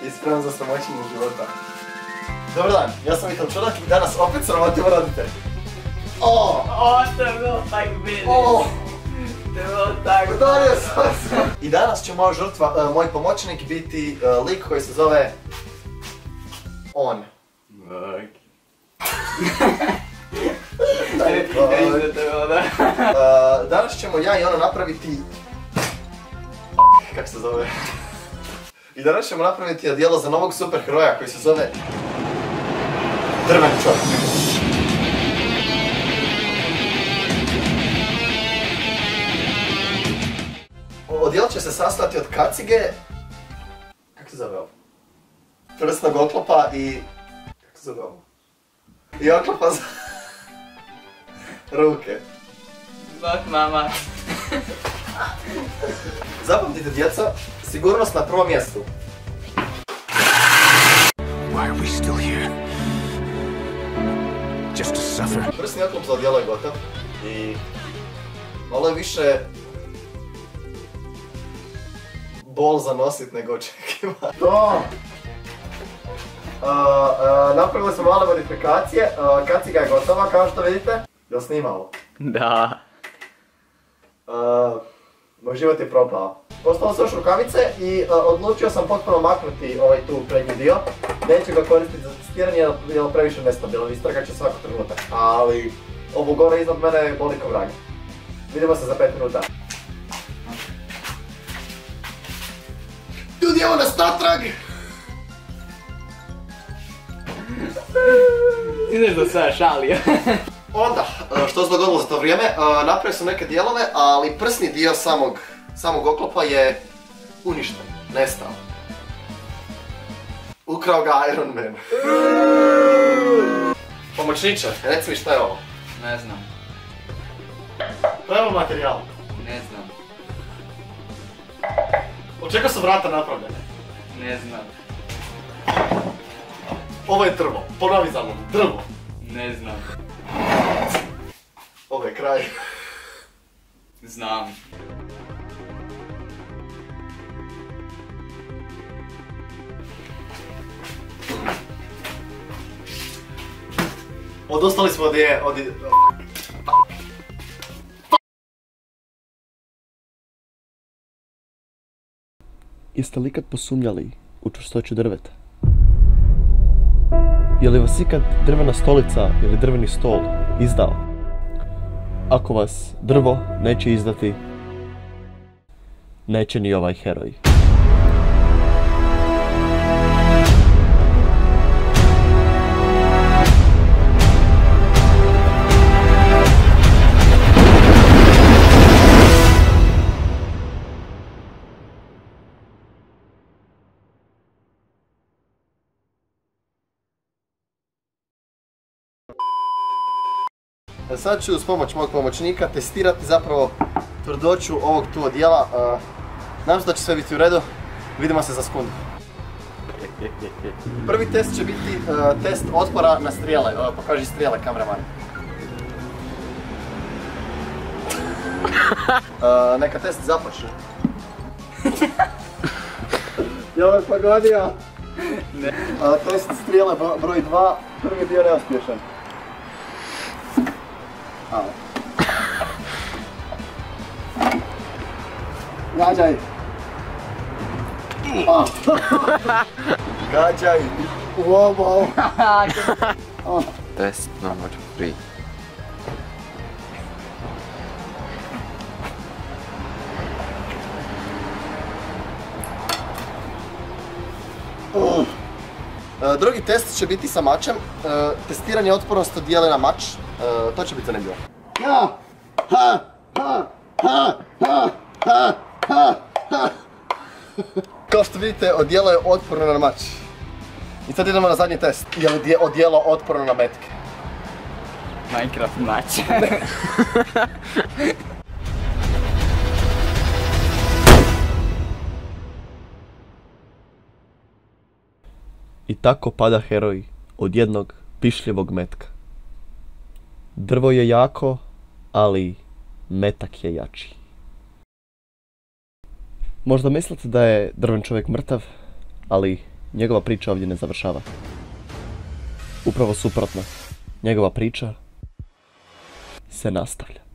I spreman za sramoćenje života. Dobar dan, ja sam Vital Čurak i danas opet sramotimo roditelji. O, to je bilo tak bilo. To je bilo tak bilo. Udario sam se. I danas će moja žrtva, moj pomoćnik biti lik koji se zove... On. Danas ćemo ja i ono napraviti... Kako se zove? I danas ćemo napraviti odijelo za novog superheroja koji se zove... Drveni čovjek. Odijelo će se sastojati od kacige... Kako se zove ovo? Prsnog oklopa i... Kako se zove ovo? I oklopa za... ruke. Bok mama. Zapamtite djeca, sigurnost na prvom mjestu. Why are we still here? Just to suffer. Prsni oklop za odijelo je gotov i... malo je više... bol za nosit nego očekivati. To! Napravili smo male modifikacije, kaciga je gotova kao što vidite. Jel snimalo? Da. Moj život je propao. Postalo su još rukavice i odlučio sam potpuno maknuti ovaj tu prednji dio. Neću ga koristiti za testiranje jer je previše nestabilan, istragat će svako trenutak. Ali ovo gore iznad mene boli ko vrag. Vidimo se za 5 minuta. Ljudi, evo nas natrag! Ti znaš da sam šalio. Onda, što se dogodilo za to vrijeme, napravio sam neke dijelove, ali prsni dio samog oklopa je uništen, nestao. Ukrao ga Iron Man. Pomoćniče, reci mi šta je ovo? Ne znam. Treba materijal. Ne znam. Od čega su vrata napravljene? Ne znam. Ovo je drvo, ponovi za mnom, drvo. Ne znam. Ovo je kraj. Znam. Odustali smo od je... Jeste li ikad posumnjali u čvrstoću drveta? Je li vas ikad drvena stolica ili drveni stol izdao? Ako vas drvo neće izdati, neće ni ovaj heroj. Sad ću uz pomoć mog pomoćnika testirati zapravo tvrdoću ovog tu odijela. Nadam se da će sve biti u redu. Vidimo se za sekundu. Prvi test će biti test otpora na strijele. Pokaži strijele, kameraman. Neka test započne. Jel me pogodio? Ne. Test strijele broj 2, prvi je bio neuspješan. Gađaj! Gađaj! Wow! Test number 3. Drugi test će biti sa mačem. Testiranje otpornosti odijela na mač. To će biti zanimljivo. Kao što vidite, odijelo je otporno na mač. I sad idemo na zadnji test. Je li odijelo otporno na metke? Minecraft mač. I tako pada heroj od jednog pišljivog metka. Drvo je jako, ali metak je jači. Možda mislite da je drven čovjek mrtav, ali njegova priča ovdje ne završava. Upravo suprotno, njegova priča se nastavlja.